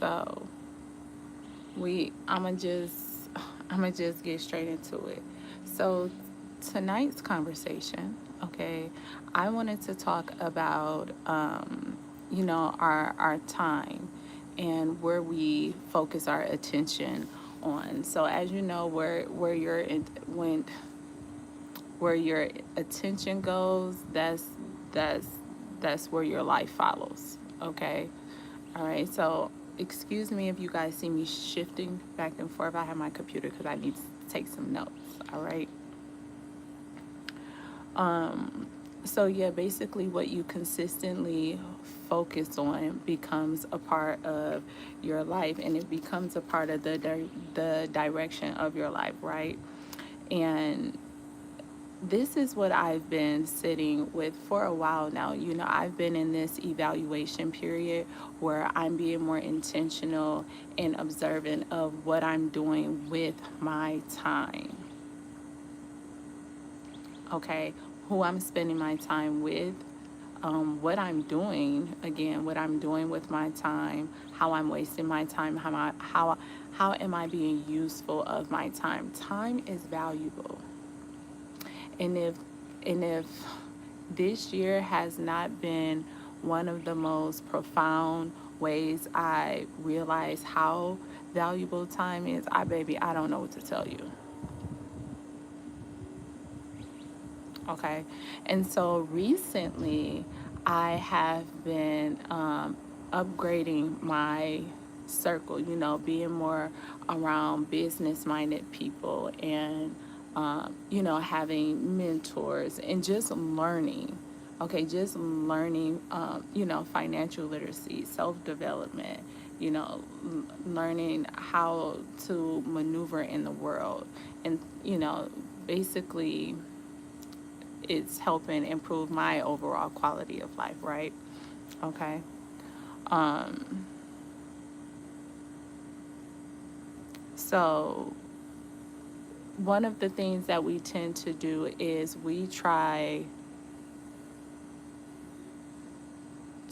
So I'ma just get straight into it. So tonight's conversation, okay, I wanted to talk about our time and where we focus our attention on. So as you know, where your attention goes, that's that's where your life follows. Okay. All right. So excuse me if you guys see me shifting back and forth. I have my computer because I need to take some notes. All right. So yeah, basically what you consistently focus on becomes a part of your life, and it becomes a part of the direction of your life, right? And this is what I've been sitting with for a while now. I've been in this evaluation period where I'm being more intentional and observant of what I'm doing with my time. Okay, who I'm spending my time with, what I'm doing, again, what I'm doing with my time, how I'm wasting my time, how am I being useful of my time. Time is valuable. And if this year has not been one of the most profound ways I realize how valuable time is, I don't know what to tell you. Okay. And so recently I have been upgrading my circle, being more around business minded people, and having mentors and just learning. Okay, just learning, financial literacy, self development, learning how to maneuver in the world, and, basically it's helping improve my overall quality of life, right? Okay. Um, so one of the things that we tend to do is we try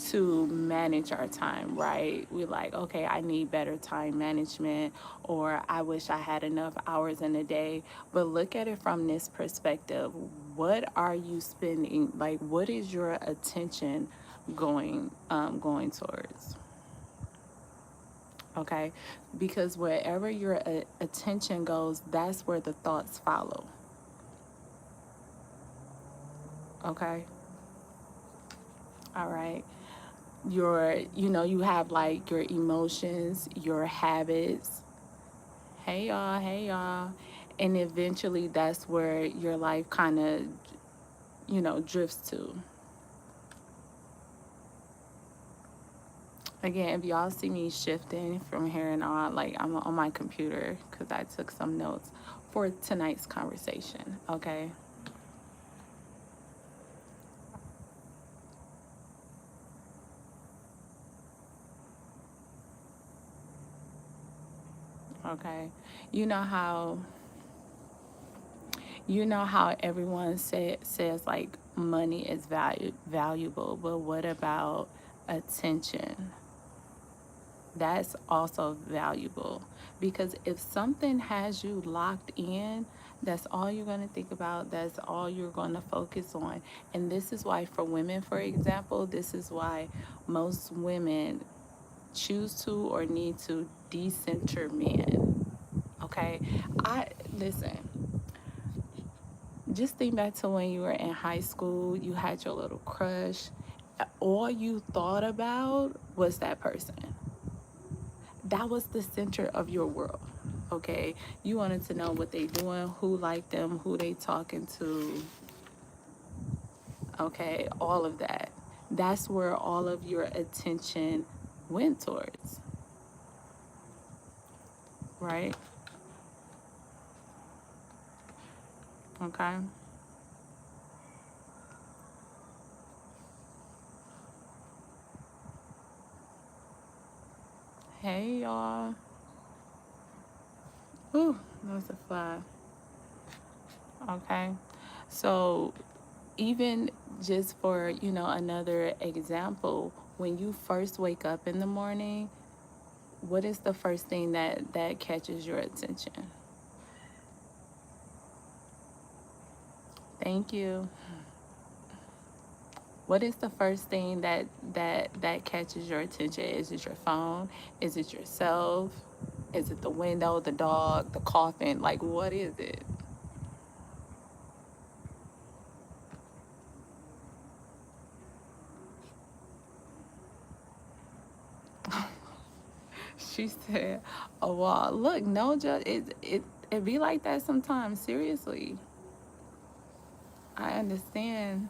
to manage our time, right? We're like, okay, I need better time management, or I wish I had enough hours in a day. But look at it from this perspective. What are you spending? Like, what is your attention going towards? Okay, because wherever your attention goes, that's where the thoughts follow. Okay, all right. You have like your emotions, your habits. Hey y'all, and eventually that's where your life kind of drifts to. Again, if y'all see me shifting from here and on, like, I'm on my computer because I took some notes for tonight's conversation. Okay. Okay. You know how everyone says like money is valuable, but what about attention? That's also valuable, because if something has you locked in, that's all you're going to think about, that's all you're going to focus on. And this is why, for women, for example, this is why most women choose to or need to decenter men. Okay, I listen, just think back to when you were in high school, you had your little crush, all you thought about was that person. That was the center of your world. Okay, you wanted to know what they doing, who liked them, who they talking to. Okay, all of that. That's where all of your attention went towards, right? Okay. Hey y'all. Ooh, that was a fly. Okay, so even just for another example, when you first wake up in the morning, What is the first thing that catches your attention? Thank you. What is the first thing that catches your attention? Is it your phone? Is it yourself? Is it the window, the dog, the coffin? Like, what is it? She said, "Oh well, look, no judge. It be like that sometimes. Seriously, I understand.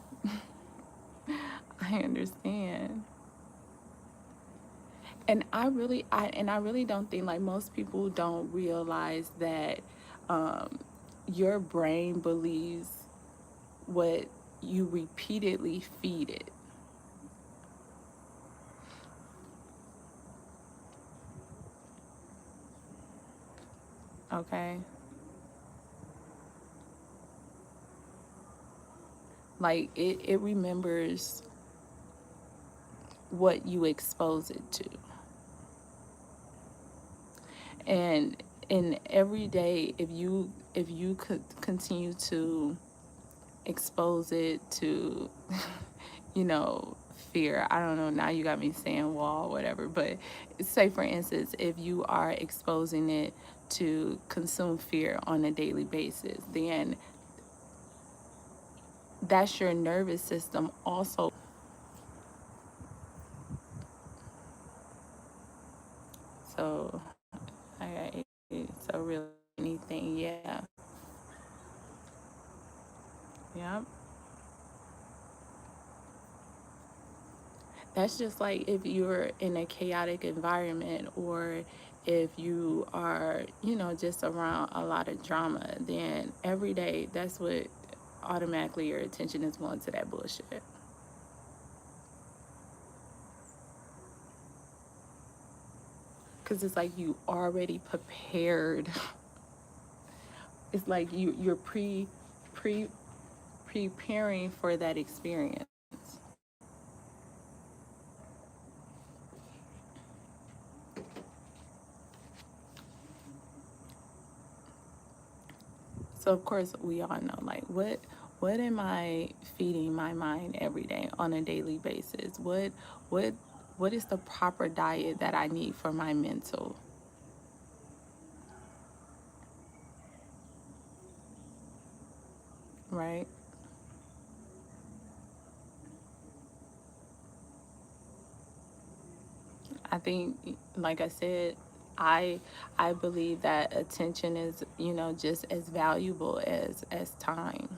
I understand." And I really don't think, like, most people don't realize that um, your brain believes what you repeatedly feed it. Okay, like it remembers what you expose it to, and every day, if you could continue to expose it to, you know, fear. I don't know, now you got me saying wall, whatever, but say for instance, if you are exposing it to consume fear on a daily basis, then that's your nervous system also. So, I, so really anything, yeah. Yep. That's just like if you're in a chaotic environment, or if you are, you know, just around a lot of drama, then every day that's what automatically your attention is going to, that bullshit. Because it's like you already prepared. It's like you're pre preparing for that experience. So of course we all know, like, what am I feeding my mind every day on a daily basis? What what is the proper diet that I need for my mental, right? I think, like I said, I I believe that attention is, you know, just as valuable as time.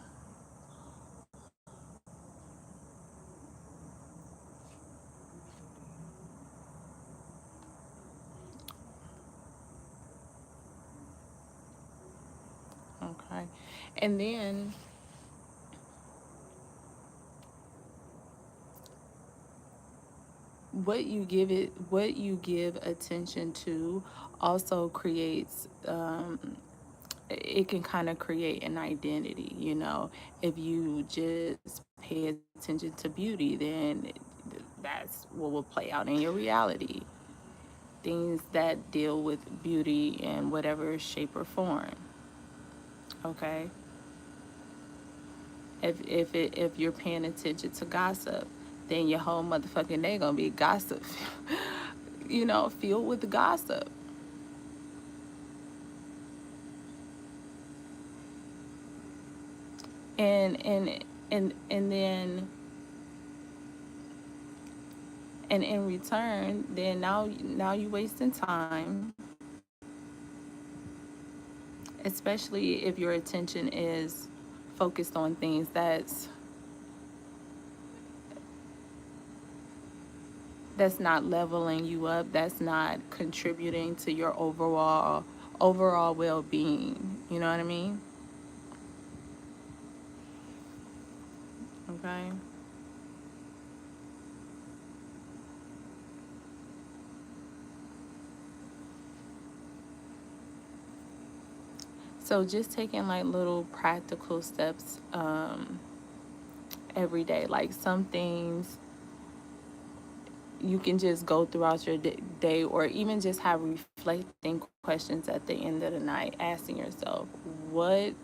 Okay. And then what you give attention to also creates, it can kind of create an identity, you know. If you just pay attention to beauty, then that's what will play out in your reality. Things that deal with beauty in whatever shape or form. Okay. If you're paying attention to gossip, then your whole motherfucking day gonna be gossip. You know, filled with gossip. And then, and in return, then now you wasting time, especially if your attention is focused on things that's not leveling you up, that's not contributing to your overall well-being. You know what I mean? Okay. So just taking like little practical steps every day. Like some things you can just go throughout your day, or even just have reflecting questions at the end of the night, asking yourself, what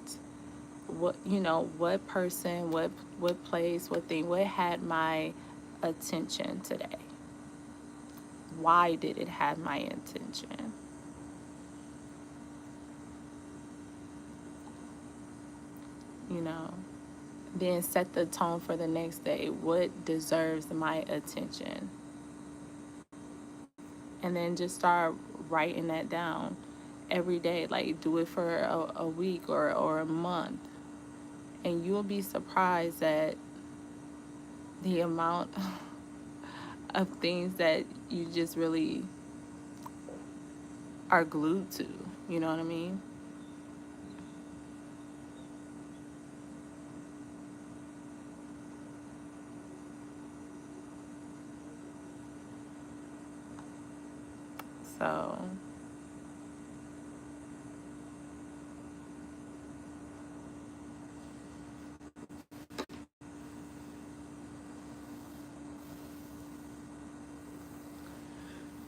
what person, what place, what thing, what had my attention today? Why did it have my attention? You know, then set the tone for the next day. What deserves my attention? And then just start writing that down every day. Like, do it for a week or a month. And you'll be surprised at the amount of things that you just really are glued to. You know what I mean?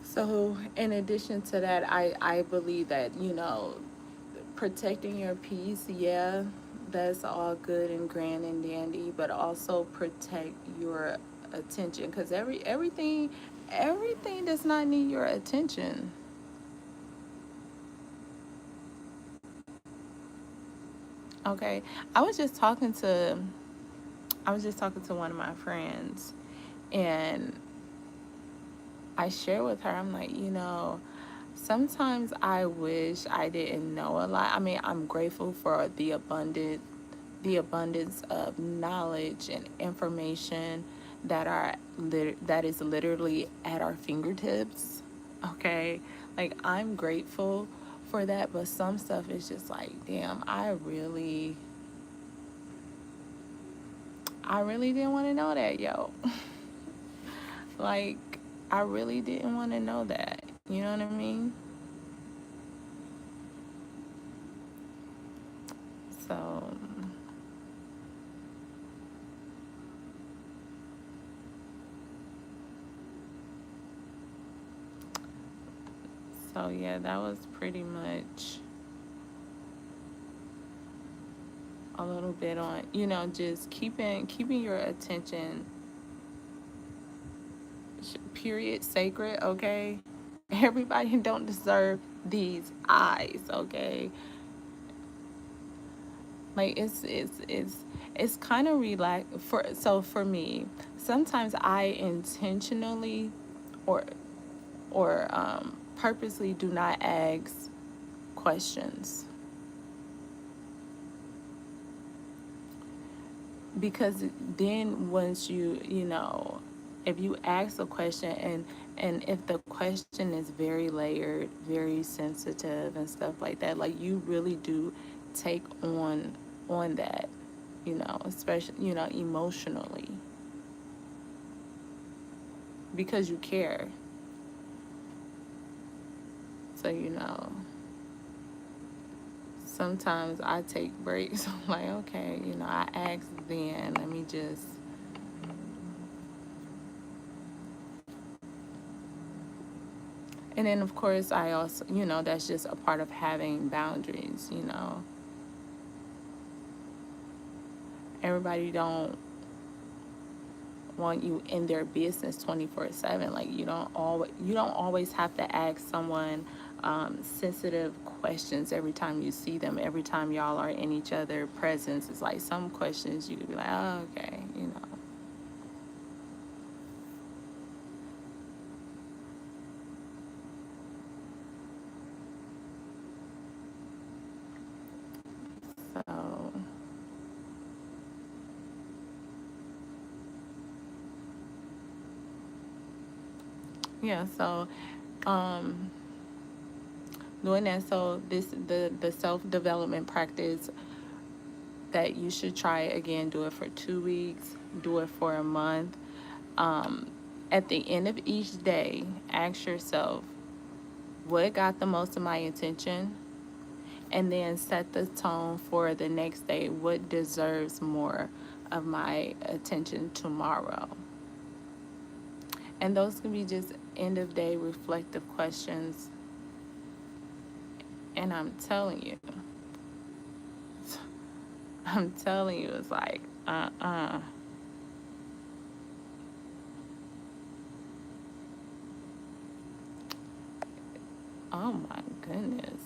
So, in addition to that, I believe that, protecting your peace, yeah, that's all good and grand and dandy, but also protect your attention, because everything does not need your attention. Okay, I was just talking to one of my friends, and I share with her, I'm like, sometimes I wish I didn't know a lot. I mean, I'm grateful for the abundance of knowledge and information that is literally at our fingertips. Okay? Like, I'm grateful for that, but some stuff is just like, damn, I really didn't want to know that, yo. Like, I really didn't want to know that. You know what I mean? So, yeah, that was pretty much a little bit on, just keeping your attention, period, sacred. Okay, everybody don't deserve these eyes. Okay, like it's kind of relax for me. Sometimes I intentionally or purposely do not ask questions, because then once if you ask a question, and if the question is very layered, very sensitive and stuff like that, like, you really do take on that, especially, emotionally, because you care. So, sometimes I take breaks. I'm like, okay, I asked, then let me just. And then, of course, I also, that's just a part of having boundaries. Everybody don't want you in their business 24/7. Like, you don't always have to ask someone sensitive questions every time you see them. Every time y'all are in each other presence, it's like some questions you could be like, oh, okay. So, yeah. So, um, doing that. So the self-development practice that you should try, again, do it for 2 weeks, do it for a month. At the end of each day, ask yourself, what got the most of my attention? And then set the tone for the next day. What deserves more of my attention tomorrow? And those can be just end of day reflective questions. And I'm telling you, it's like, oh my goodness.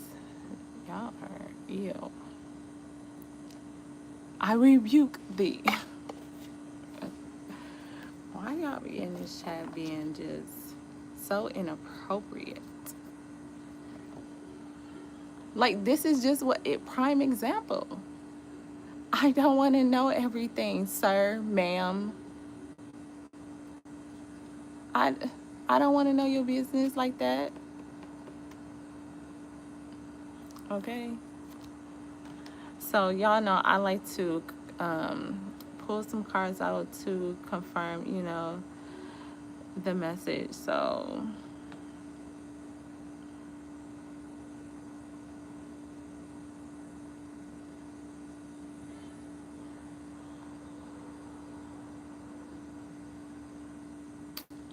Y'all are ill. I rebuke thee. Why y'all be in this chat being just so inappropriate? Like, this is just prime example. I don't want to know everything, sir, ma'am. I, I don't want to know your business like that. Okay? So, y'all know I like to pull some cards out to confirm, the message. So,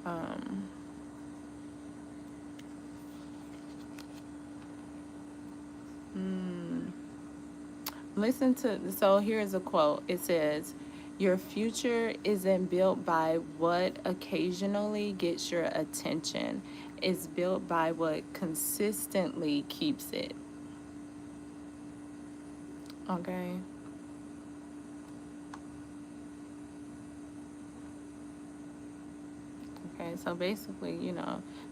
um, listen to, so here's a quote. It says, "Your future isn't built by what occasionally gets your attention. It's built by what consistently keeps it." Okay? Okay, so basically,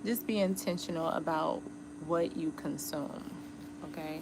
just be intentional about what you consume. Okay?